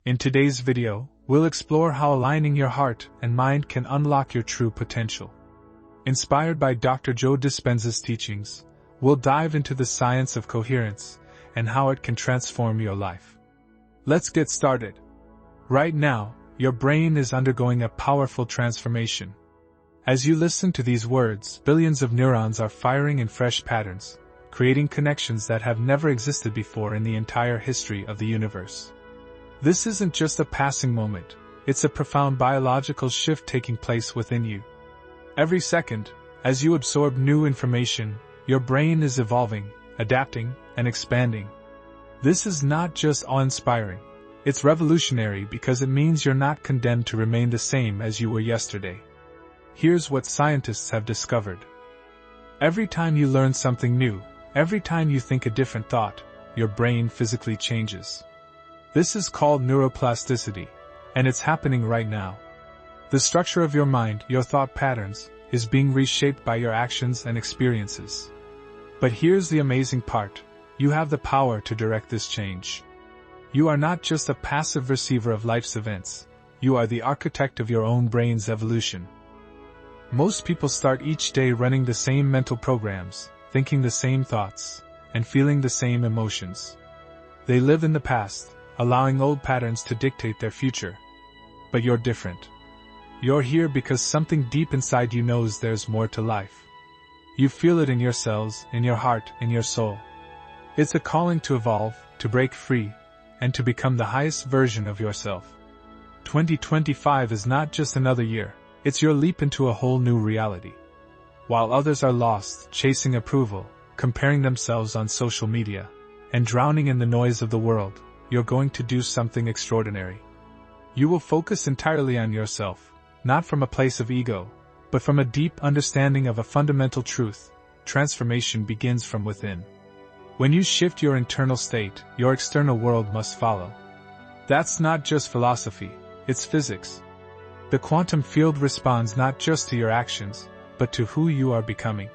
In today's video, we'll explore how aligning your heart and mind can unlock your true potential. Inspired by Dr. Joe Dispenza's teachings, we'll dive into the science of coherence and how it can transform your life. Let's get started. Right now, your brain is undergoing a powerful transformation. As you listen to these words, billions of neurons are firing in fresh patterns, creating connections that have never existed before in the entire history of the universe. This isn't just a passing moment, it's a profound biological shift taking place within you. Every second, as you absorb new information, your brain is evolving, adapting, and expanding. This is not just awe-inspiring, it's revolutionary because it means you're not condemned to remain the same as you were yesterday. Here's what scientists have discovered. Every time you learn something new, every time you think a different thought, your brain physically changes. This is called neuroplasticity, and it's happening right now. The structure of your mind, your thought patterns, is being reshaped by your actions and experiences. But here's the amazing part. You have the power to direct this change. You are not just a passive receiver of life's events, you are the architect of your own brain's evolution. Most people start each day running the same mental programs, thinking the same thoughts, and feeling the same emotions. They live in the past, allowing old patterns to dictate their future. But you're different. You're here because something deep inside you knows there's more to life. You feel it in your cells, in your heart, in your soul. It's a calling to evolve, to break free, and to become the highest version of yourself. 2025 is not just another year, it's your leap into a whole new reality. While others are lost, chasing approval, comparing themselves on social media, and drowning in the noise of the world, you're going to do something extraordinary. You will focus entirely on yourself, not from a place of ego, but from a deep understanding of a fundamental truth. Transformation begins from within. When you shift your internal state, your external world must follow. That's not just philosophy, it's physics. The quantum field responds not just to your actions, but to who you are becoming.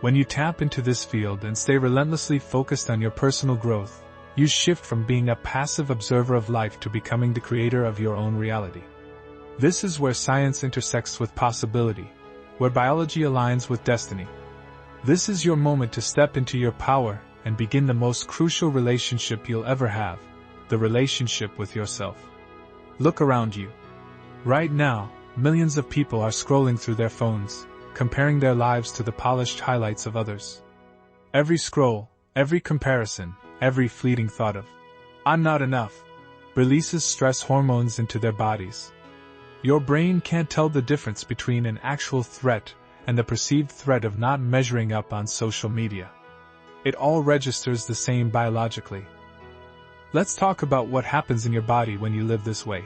When you tap into this field and stay relentlessly focused on your personal growth, you shift from being a passive observer of life to becoming the creator of your own reality. This is where science intersects with possibility, where biology aligns with destiny. This is your moment to step into your power and begin the most crucial relationship you'll ever have, the relationship with yourself. Look around you. Right now, millions of people are scrolling through their phones, comparing their lives to the polished highlights of others. Every scroll, every comparison, every fleeting thought of, "I'm not enough," releases stress hormones into their bodies. Your brain can't tell the difference between an actual threat and the perceived threat of not measuring up on social media. It all registers the same biologically. Let's talk about what happens in your body when you live this way.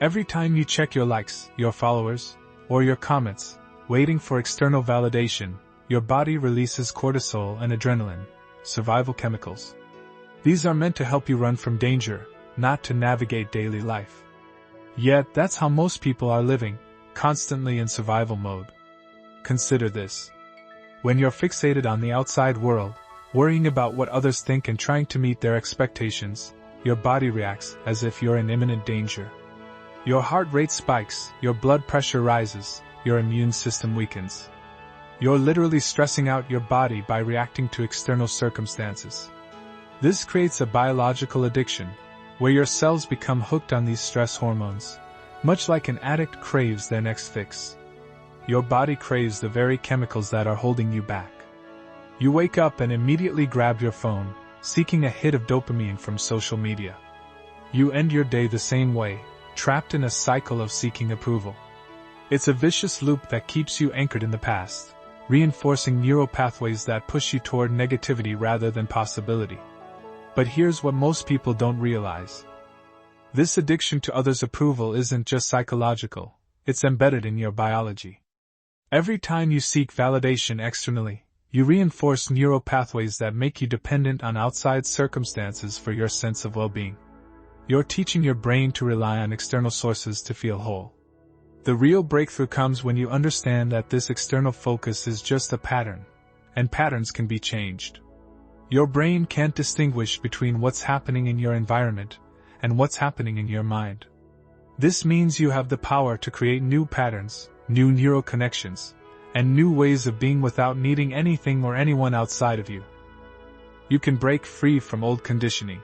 Every time you check your likes, your followers, or your comments, waiting for external validation, your body releases cortisol and adrenaline, survival chemicals. These are meant to help you run from danger, not to navigate daily life. Yet, that's how most people are living, constantly in survival mode. Consider this. When you're fixated on the outside world, worrying about what others think and trying to meet their expectations, your body reacts as if you're in imminent danger. Your heart rate spikes, your blood pressure rises, your immune system weakens. You're literally stressing out your body by reacting to external circumstances. This creates a biological addiction, where your cells become hooked on these stress hormones, much like an addict craves their next fix. Your body craves the very chemicals that are holding you back. You wake up and immediately grab your phone, seeking a hit of dopamine from social media. You end your day the same way, trapped in a cycle of seeking approval. It's a vicious loop that keeps you anchored in the past, reinforcing neural pathways that push you toward negativity rather than possibility. But here's what most people don't realize. This addiction to others' approval isn't just psychological, it's embedded in your biology. Every time you seek validation externally, you reinforce neural pathways that make you dependent on outside circumstances for your sense of well-being. You're teaching your brain to rely on external sources to feel whole. The real breakthrough comes when you understand that this external focus is just a pattern, and patterns can be changed. Your brain can't distinguish between what's happening in your environment and what's happening in your mind. This means you have the power to create new patterns, new neural connections, and new ways of being without needing anything or anyone outside of you. You can break free from old conditioning.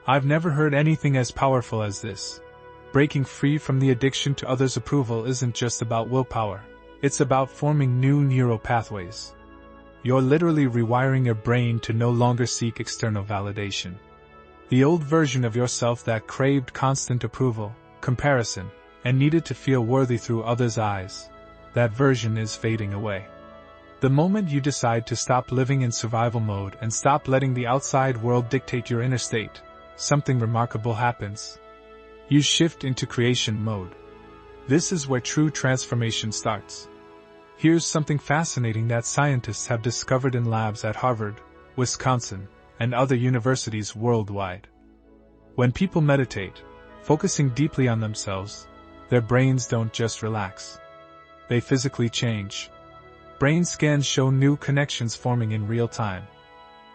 I've never heard anything as powerful as this. Breaking free from the addiction to others' approval isn't just about willpower, it's about forming new neural pathways. You're literally rewiring your brain to no longer seek external validation. The old version of yourself that craved constant approval, comparison, and needed to feel worthy through others' eyes, that version is fading away. The moment you decide to stop living in survival mode and stop letting the outside world dictate your inner state, something remarkable happens. You shift into creation mode. This is where true transformation starts. Here's something fascinating that scientists have discovered in labs at Harvard, Wisconsin, and other universities worldwide. When people meditate, focusing deeply on themselves, their brains don't just relax. They physically change. Brain scans show new connections forming in real time.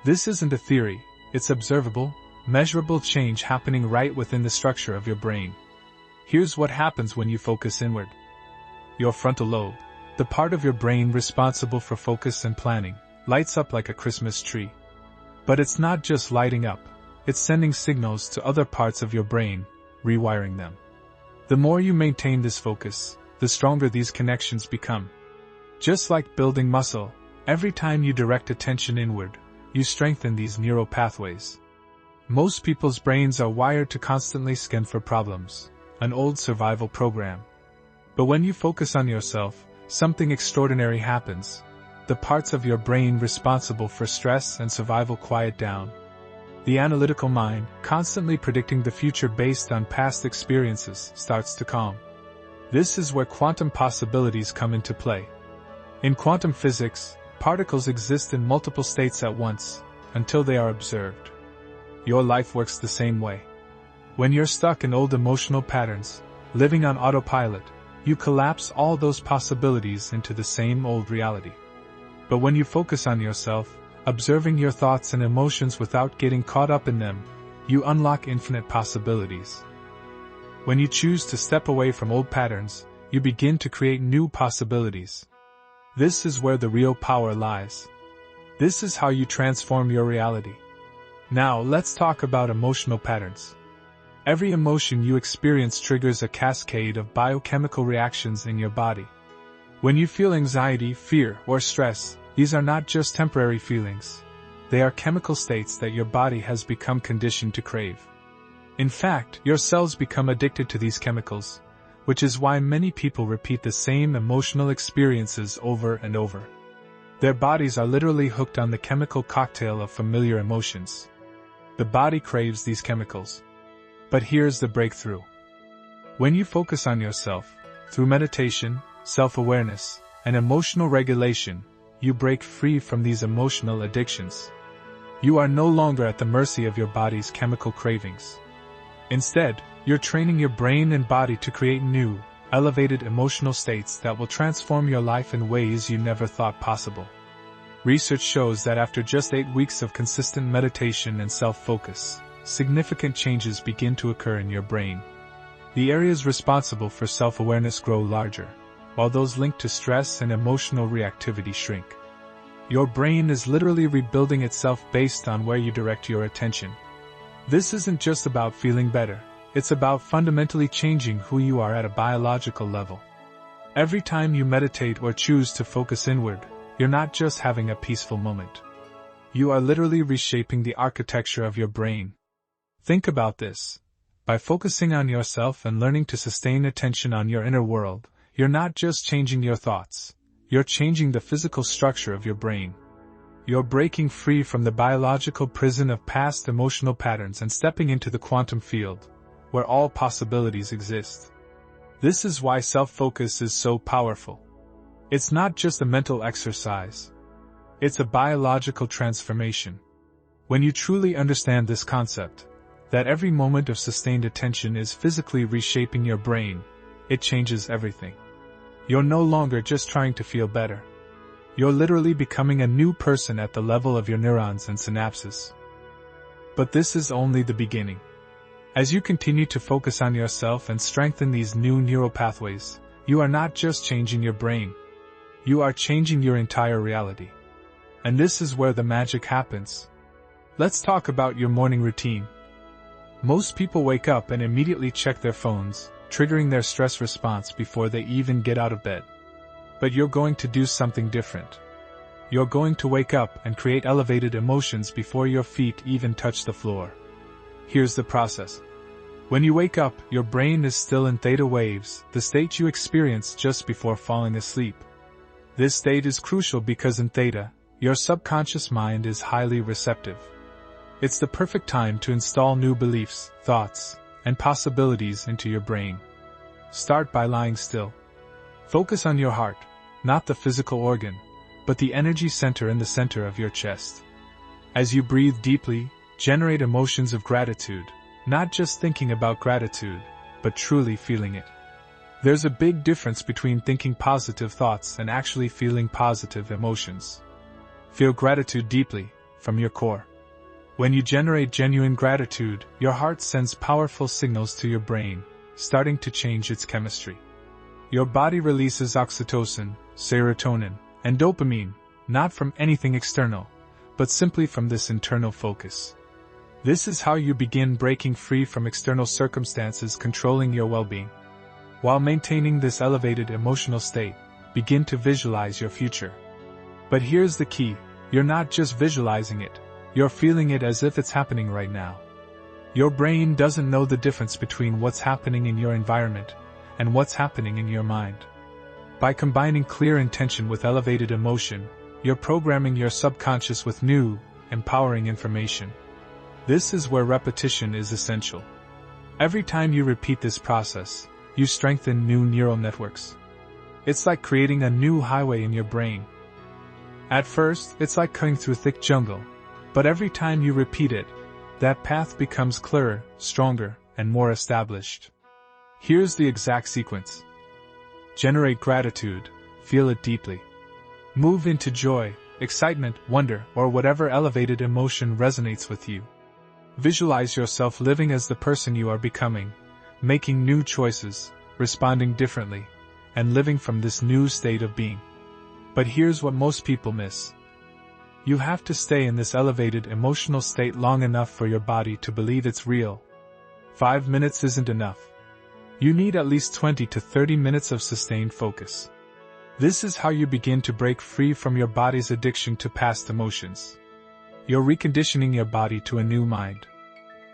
This isn't a theory, it's observable, measurable change happening right within the structure of your brain. Here's what happens when you focus inward. Your frontal lobe, the part of your brain responsible for focus and planning, lights up like a Christmas tree. But it's not just lighting up, it's sending signals to other parts of your brain, rewiring them. The more you maintain this focus, the stronger these connections become. Just like building muscle, every time you direct attention inward, you strengthen these neural pathways. Most people's brains are wired to constantly scan for problems, an old survival program. But when you focus on yourself, something extraordinary happens. The parts of your brain responsible for stress and survival quiet down. The analytical mind, constantly predicting the future based on past experiences, starts to calm. This is where quantum possibilities come into play. In quantum physics, particles exist in multiple states at once, until they are observed. Your life works the same way. When you're stuck in old emotional patterns, living on autopilot, you collapse all those possibilities into the same old reality. But when you focus on yourself, observing your thoughts and emotions without getting caught up in them, you unlock infinite possibilities. When you choose to step away from old patterns, you begin to create new possibilities. This is where the real power lies. This is how you transform your reality. Now let's talk about emotional patterns. Every emotion you experience triggers a cascade of biochemical reactions in your body. When you feel anxiety, fear, or stress, these are not just temporary feelings. They are chemical states that your body has become conditioned to crave. In fact, your cells become addicted to these chemicals, which is why many people repeat the same emotional experiences over and over. Their bodies are literally hooked on the chemical cocktail of familiar emotions. The body craves these chemicals. But here's the breakthrough. When you focus on yourself, through meditation, self-awareness, and emotional regulation, you break free from these emotional addictions. You are no longer at the mercy of your body's chemical cravings. Instead, you're training your brain and body to create new, elevated emotional states that will transform your life in ways you never thought possible. Research shows that after just 8 weeks of consistent meditation and self-focus, significant changes begin to occur in your brain. The areas responsible for self-awareness grow larger, while those linked to stress and emotional reactivity shrink. Your brain is literally rebuilding itself based on where you direct your attention. This isn't just about feeling better, it's about fundamentally changing who you are at a biological level. Every time you meditate or choose to focus inward, you're not just having a peaceful moment. You are literally reshaping the architecture of your brain. Think about this. By focusing on yourself and learning to sustain attention on your inner world, you're not just changing your thoughts, you're changing the physical structure of your brain. You're breaking free from the biological prison of past emotional patterns and stepping into the quantum field, where all possibilities exist. This is why self-focus is so powerful. It's not just a mental exercise. It's a biological transformation. When you truly understand this concept, that every moment of sustained attention is physically reshaping your brain, it changes everything. You're no longer just trying to feel better. You're literally becoming a new person at the level of your neurons and synapses. But this is only the beginning. As you continue to focus on yourself and strengthen these new neural pathways, you are not just changing your brain. You are changing your entire reality. And this is where the magic happens. Let's talk about your morning routine. Most people wake up and immediately check their phones, triggering their stress response before they even get out of bed. But you're going to do something different. You're going to wake up and create elevated emotions before your feet even touch the floor. Here's the process. When you wake up, your brain is still in theta waves, the state you experience just before falling asleep. This state is crucial because in theta, your subconscious mind is highly receptive. It's the perfect time to install new beliefs, thoughts, and possibilities into your brain. Start by lying still. Focus on your heart, not the physical organ, but the energy center in the center of your chest. As you breathe deeply, generate emotions of gratitude, not just thinking about gratitude, but truly feeling it. There's a big difference between thinking positive thoughts and actually feeling positive emotions. Feel gratitude deeply, from your core. When you generate genuine gratitude, your heart sends powerful signals to your brain, starting to change its chemistry. Your body releases oxytocin, serotonin, and dopamine, not from anything external, but simply from this internal focus. This is how you begin breaking free from external circumstances controlling your well-being. While maintaining this elevated emotional state, begin to visualize your future. But here's the key, you're not just visualizing it, you're feeling it as if it's happening right now. Your brain doesn't know the difference between what's happening in your environment and what's happening in your mind. By combining clear intention with elevated emotion, you're programming your subconscious with new, empowering information. This is where repetition is essential. Every time you repeat this process, you strengthen new neural networks. It's like creating a new highway in your brain. At first, it's like cutting through thick jungle, but every time you repeat it, that path becomes clearer, stronger, and more established. Here's the exact sequence. Generate gratitude, feel it deeply. Move into joy, excitement, wonder, or whatever elevated emotion resonates with you. Visualize yourself living as the person you are becoming, making new choices, responding differently, and living from this new state of being. But here's what most people miss. You have to stay in this elevated emotional state long enough for your body to believe it's real. 5 minutes isn't enough. You need at least 20 to 30 minutes of sustained focus. This is how you begin to break free from your body's addiction to past emotions. You're reconditioning your body to a new mind.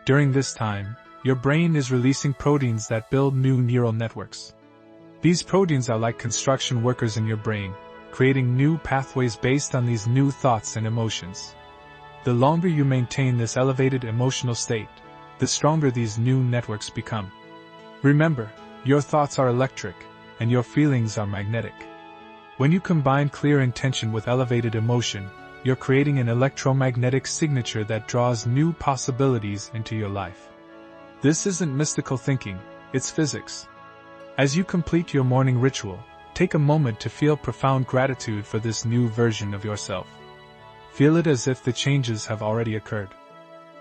During this time, your brain is releasing proteins that build new neural networks. These proteins are like construction workers in your brain, creating new pathways based on these new thoughts and emotions. The longer you maintain this elevated emotional state, the stronger these new networks become. Remember, your thoughts are electric, and your feelings are magnetic. When you combine clear intention with elevated emotion, you're creating an electromagnetic signature that draws new possibilities into your life. This isn't mystical thinking, it's physics. As you complete your morning ritual, take a moment to feel profound gratitude for this new version of yourself. Feel it as if the changes have already occurred.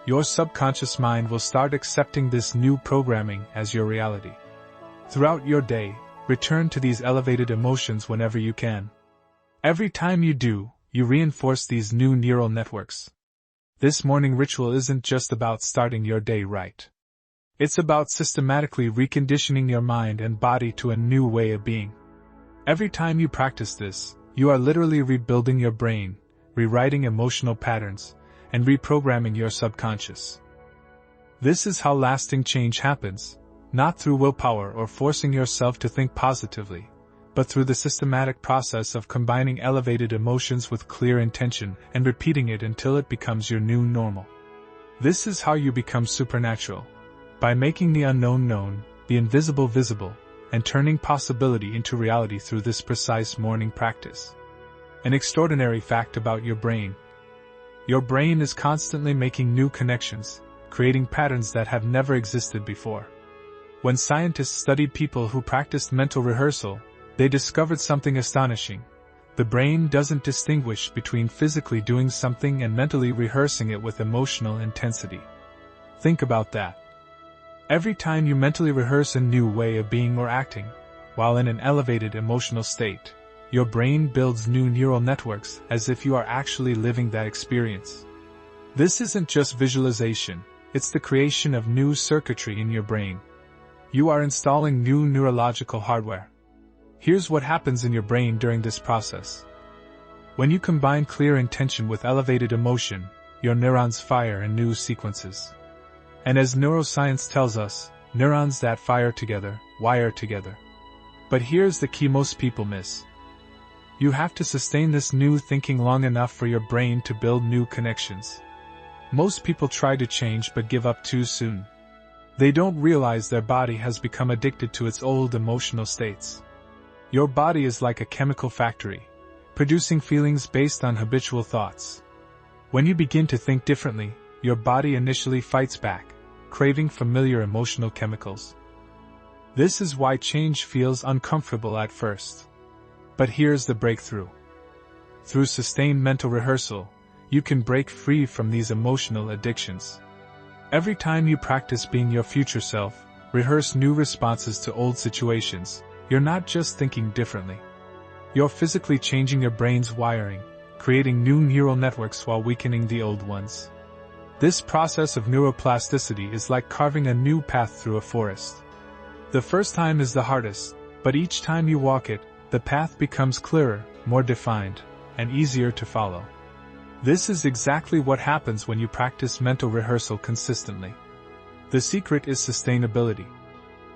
Your subconscious mind will start accepting this new programming as your reality. Throughout your day, return to these elevated emotions whenever you can. Every time you do, you reinforce these new neural networks. This morning ritual isn't just about starting your day right. It's about systematically reconditioning your mind and body to a new way of being. Every time you practice this, you are literally rebuilding your brain, rewriting emotional patterns, and reprogramming your subconscious. This is how lasting change happens, not through willpower or forcing yourself to think positively, but through the systematic process of combining elevated emotions with clear intention and repeating it until it becomes your new normal. This is how you become supernatural, by making the unknown known, the invisible visible, and turning possibility into reality through this precise morning practice. An extraordinary fact about your brain. Your brain is constantly making new connections, creating patterns that have never existed before. When scientists studied people who practiced mental rehearsal, they discovered something astonishing. The brain doesn't distinguish between physically doing something and mentally rehearsing it with emotional intensity. Think about that. Every time you mentally rehearse a new way of being or acting, while in an elevated emotional state, your brain builds new neural networks as if you are actually living that experience. This isn't just visualization, it's the creation of new circuitry in your brain. You are installing new neurological hardware. Here's what happens in your brain during this process. When you combine clear intention with elevated emotion, your neurons fire in new sequences. And as neuroscience tells us, neurons that fire together, wire together. But here's the key most people miss. You have to sustain this new thinking long enough for your brain to build new connections. Most people try to change but give up too soon. They don't realize their body has become addicted to its old emotional states. Your body is like a chemical factory, producing feelings based on habitual thoughts. When you begin to think differently, your body initially fights back, craving familiar emotional chemicals. This is why change feels uncomfortable at first. But here's the breakthrough. Through sustained mental rehearsal, you can break free from these emotional addictions. Every time you practice being your future self, rehearse new responses to old situations, you're not just thinking differently. You're physically changing your brain's wiring, creating new neural networks while weakening the old ones. This process of neuroplasticity is like carving a new path through a forest. The first time is the hardest, but each time you walk it, the path becomes clearer, more defined, and easier to follow. This is exactly what happens when you practice mental rehearsal consistently. The secret is sustainability.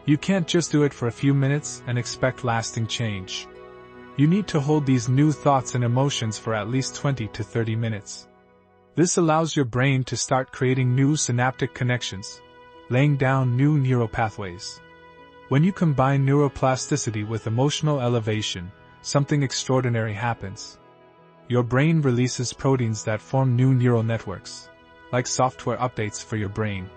You can't just do it for a few minutes and expect lasting change. You need to hold these new thoughts and emotions for at least 20 to 30 minutes. This allows your brain to start creating new synaptic connections, laying down new neural pathways. When you combine neuroplasticity with emotional elevation, something extraordinary happens. Your brain releases proteins that form new neural networks, like software updates for your brain.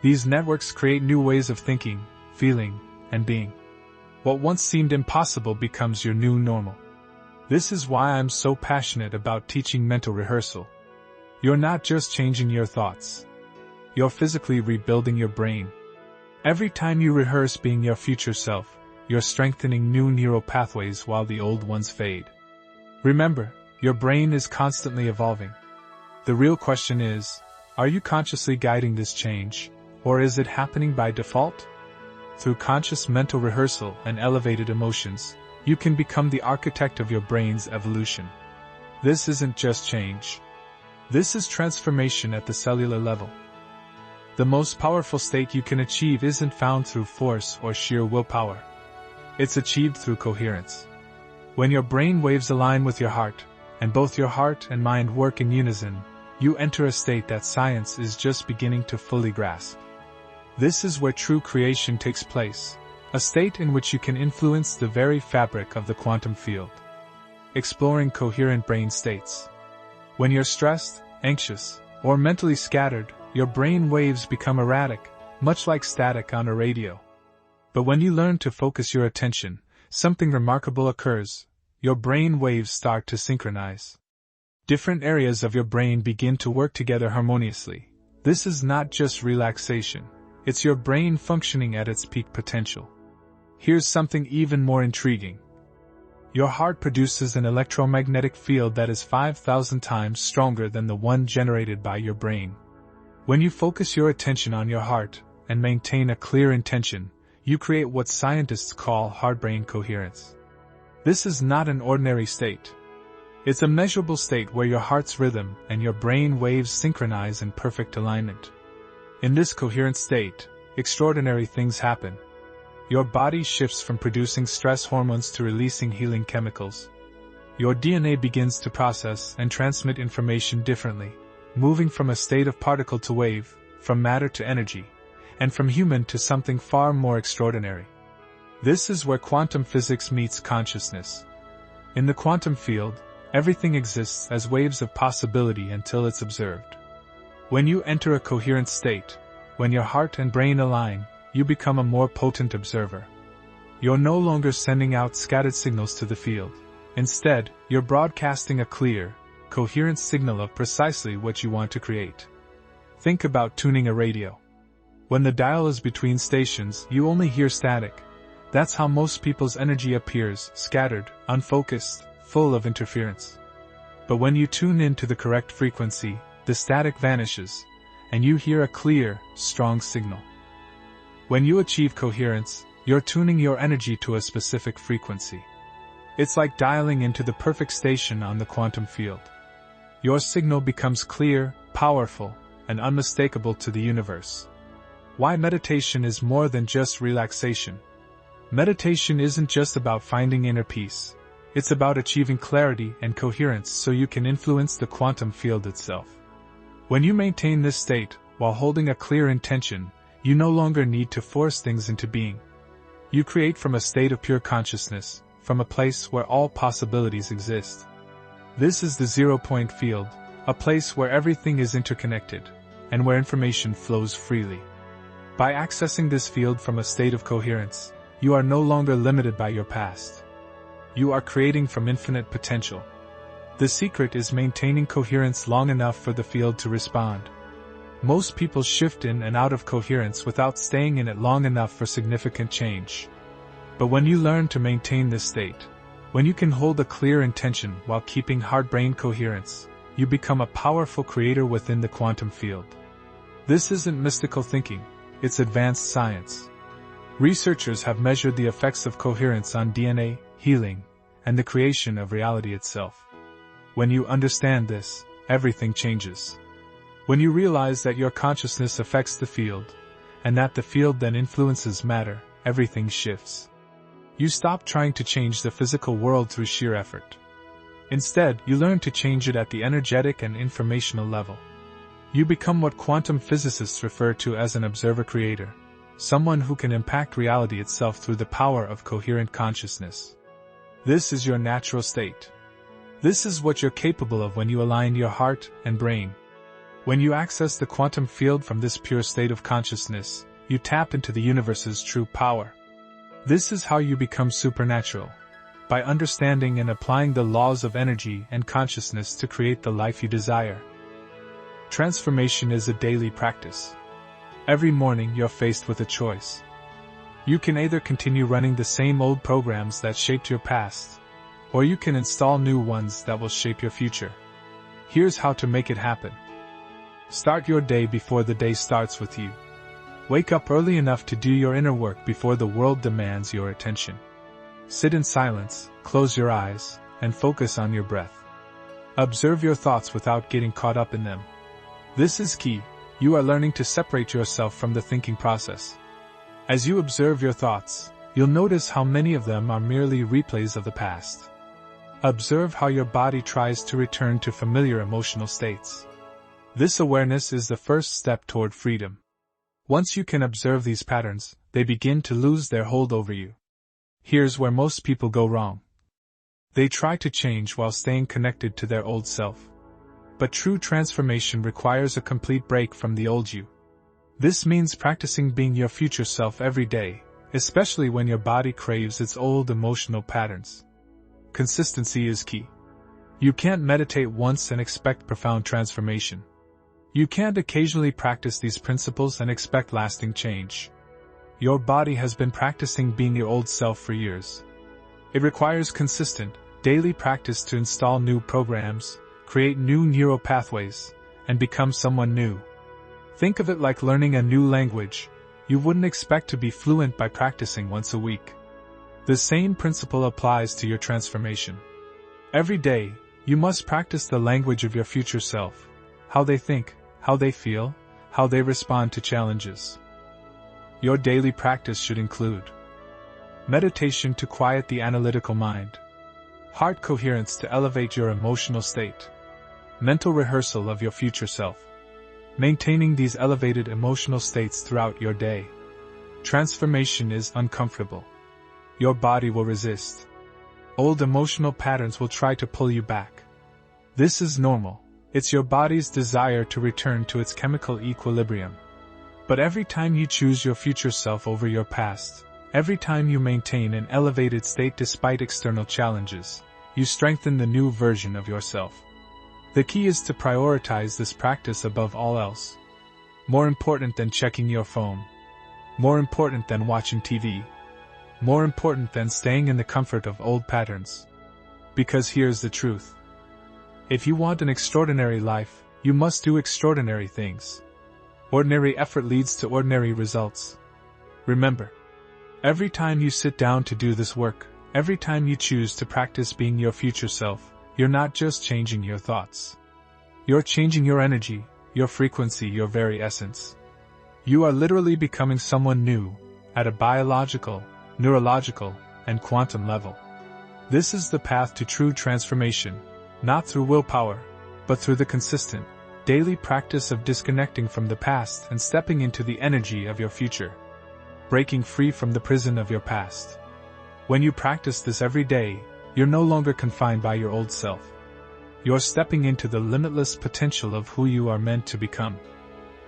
These networks create new ways of thinking, feeling, and being. What once seemed impossible becomes your new normal. This is why I'm so passionate about teaching mental rehearsal. You're not just changing your thoughts. You're physically rebuilding your brain. Every time you rehearse being your future self, you're strengthening new neural pathways while the old ones fade. Remember, your brain is constantly evolving. The real question is, are you consciously guiding this change, or is it happening by default? Through conscious mental rehearsal and elevated emotions, you can become the architect of your brain's evolution. This isn't just change. This is transformation at the cellular level. The most powerful state you can achieve isn't found through force or sheer willpower. It's achieved through coherence. When your brain waves align with your heart, and both your heart and mind work in unison, you enter a state that science is just beginning to fully grasp. This is where true creation takes place, a state in which you can influence the very fabric of the quantum field. Exploring coherent brain states. When you're stressed, anxious, or mentally scattered, your brain waves become erratic, much like static on a radio. But when you learn to focus your attention, something remarkable occurs. Your brain waves start to synchronize. Different areas of your brain begin to work together harmoniously. This is not just relaxation. It's your brain functioning at its peak potential. Here's something even more intriguing. Your heart produces an electromagnetic field that is 5,000 times stronger than the one generated by your brain. When you focus your attention on your heart and maintain a clear intention, you create what scientists call heart-brain coherence. This is not an ordinary state. It's a measurable state where your heart's rhythm and your brain waves synchronize in perfect alignment. In this coherent state, extraordinary things happen. Your body shifts from producing stress hormones to releasing healing chemicals. Your DNA begins to process and transmit information differently, moving from a state of particle to wave, from matter to energy, and from human to something far more extraordinary. This is where quantum physics meets consciousness. In the quantum field, everything exists as waves of possibility until it's observed. When you enter a coherent state, when your heart and brain align, you become a more potent observer. You're no longer sending out scattered signals to the field. Instead, you're broadcasting a clear, coherent signal of precisely what you want to create. Think about tuning a radio. When the dial is between stations, you only hear static. That's how most people's energy appears, scattered, unfocused, full of interference. But when you tune in to the correct frequency, the static vanishes, and you hear a clear, strong signal. When you achieve coherence, you're tuning your energy to a specific frequency. It's like dialing into the perfect station on the quantum field. Your signal becomes clear, powerful, and unmistakable to the universe. Why meditation is more than just relaxation. Meditation isn't just about finding inner peace. It's about achieving clarity and coherence so you can influence the quantum field itself. When you maintain this state, while holding a clear intention, you no longer need to force things into being. You create from a state of pure consciousness, from a place where all possibilities exist. This is the zero-point field, a place where everything is interconnected, and where information flows freely. By accessing this field from a state of coherence, you are no longer limited by your past. You are creating from infinite potential. The secret is maintaining coherence long enough for the field to respond. Most people shift in and out of coherence without staying in it long enough for significant change. But when you learn to maintain this state, when you can hold a clear intention while keeping heart-brain coherence, you become a powerful creator within the quantum field. This isn't mystical thinking, it's advanced science. Researchers have measured the effects of coherence on DNA, healing, and the creation of reality itself. When you understand this, everything changes. When you realize that your consciousness affects the field, and that the field then influences matter, everything shifts. You stop trying to change the physical world through sheer effort. Instead, you learn to change it at the energetic and informational level. You become what quantum physicists refer to as an observer-creator, someone who can impact reality itself through the power of coherent consciousness. This is your natural state. This is what you're capable of when you align your heart and brain. When you access the quantum field from this pure state of consciousness, you tap into the universe's true power. This is how you become supernatural, by understanding and applying the laws of energy and consciousness to create the life you desire. Transformation is a daily practice. Every morning you're faced with a choice. You can either continue running the same old programs that shaped your past, or you can install new ones that will shape your future. Here's how to make it happen. Start your day before the day starts with you. Wake up early enough to do your inner work before the world demands your attention. Sit in silence, close your eyes, and focus on your breath. Observe your thoughts without getting caught up in them. This is key. You are learning to separate yourself from the thinking process. As you observe your thoughts, you'll notice how many of them are merely replays of the past. Observe how your body tries to return to familiar emotional states. This awareness is the first step toward freedom. Once you can observe these patterns, they begin to lose their hold over you. Here's where most people go wrong. They try to change while staying connected to their old self. But true transformation requires a complete break from the old you. This means practicing being your future self every day, especially when your body craves its old emotional patterns. Consistency is key. You can't meditate once and expect profound transformation. You can't occasionally practice these principles and expect lasting change. Your body has been practicing being your old self for years. It requires consistent, daily practice to install new programs, create new neural pathways, and become someone new. Think of it like learning a new language. You wouldn't expect to be fluent by practicing once a week. The same principle applies to your transformation. Every day, you must practice the language of your future self, how they think, how they feel, how they respond to challenges. Your daily practice should include meditation to quiet the analytical mind, heart coherence to elevate your emotional state, mental rehearsal of your future self. Maintaining these elevated emotional states throughout your day. Transformation is uncomfortable. Your body will resist. Old emotional patterns will try to pull you back. This is normal. It's your body's desire to return to its chemical equilibrium. But every time you choose your future self over your past, every time you maintain an elevated state despite external challenges, you strengthen the new version of yourself. The key is to prioritize this practice above all else. More important than checking your phone. More important than watching TV. More important than staying in the comfort of old patterns. Because here's the truth. If you want an extraordinary life, you must do extraordinary things. Ordinary effort leads to ordinary results. Remember, every time you sit down to do this work, every time you choose to practice being your future self, you're not just changing your thoughts. You're changing your energy, your frequency, your very essence. You are literally becoming someone new, at a biological, neurological, and quantum level. This is the path to true transformation, not through willpower, but through the consistent, daily practice of disconnecting from the past and stepping into the energy of your future. Breaking free from the prison of your past. When you practice this every day, you're no longer confined by your old self. You're stepping into the limitless potential of who you are meant to become.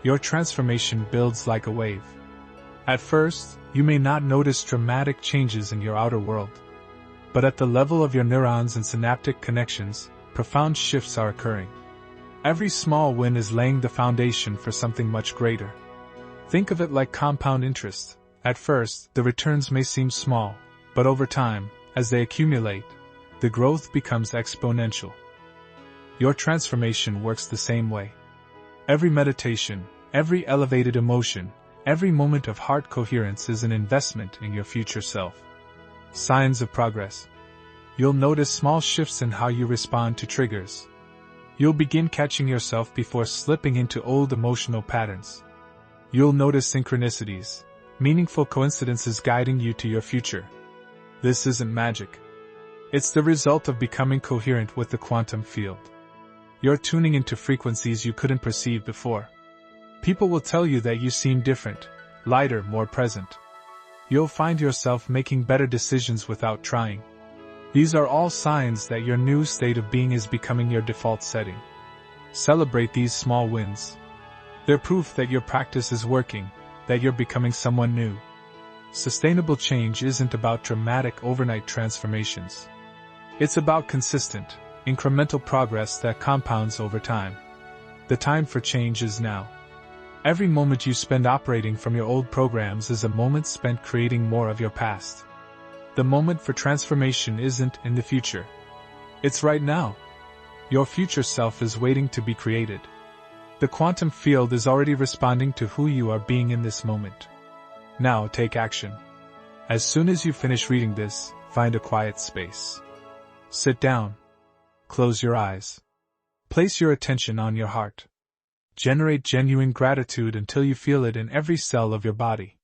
Your transformation builds like a wave. At first, you may not notice dramatic changes in your outer world. But at the level of your neurons and synaptic connections, profound shifts are occurring. Every small win is laying the foundation for something much greater. Think of it like compound interest. At first, the returns may seem small, but over time, as they accumulate, the growth becomes exponential. Your transformation works the same way. Every meditation, every elevated emotion, every moment of heart coherence is an investment in your future self. Signs of progress. You'll notice small shifts in how you respond to triggers. You'll begin catching yourself before slipping into old emotional patterns. You'll notice synchronicities, meaningful coincidences guiding you to your future. This isn't magic. It's the result of becoming coherent with the quantum field. You're tuning into frequencies you couldn't perceive before. People will tell you that you seem different, lighter, more present. You'll find yourself making better decisions without trying. These are all signs that your new state of being is becoming your default setting. Celebrate these small wins. They're proof that your practice is working, that you're becoming someone new. Sustainable change isn't about dramatic overnight transformations. It's about consistent, incremental progress that compounds over time. The time for change is now. Every moment you spend operating from your old programs is a moment spent creating more of your past. The moment for transformation isn't in the future. It's right now. Your future self is waiting to be created. The quantum field is already responding to who you are being in this moment. Now take action. As soon as you finish reading this, find a quiet space. Sit down. Close your eyes. Place your attention on your heart. Generate genuine gratitude until you feel it in every cell of your body.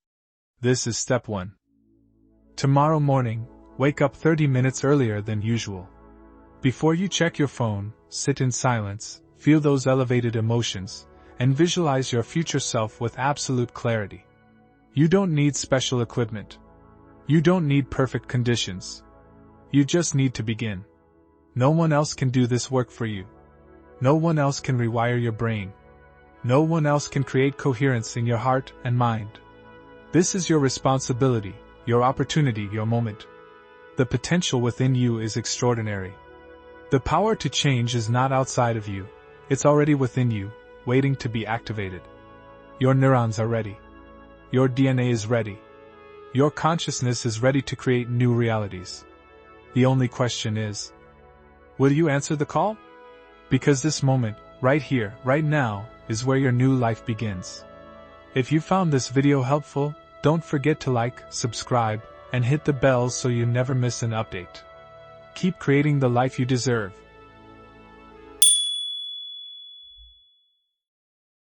This is step 1. Tomorrow morning, wake up 30 minutes earlier than usual. Before you check your phone, sit in silence, feel those elevated emotions, and visualize your future self with absolute clarity. You don't need special equipment. You don't need perfect conditions. You just need to begin. No one else can do this work for you. No one else can rewire your brain. No one else can create coherence in your heart and mind. This is your responsibility, your opportunity, your moment. The potential within you is extraordinary. The power to change is not outside of you, it's already within you, waiting to be activated. Your neurons are ready. Your DNA is ready. Your consciousness is ready to create new realities. The only question is, will you answer the call? Because this moment, right here, right now, is where your new life begins. If you found this video helpful, don't forget to like, subscribe, and hit the bell so you never miss an update. Keep creating the life you deserve.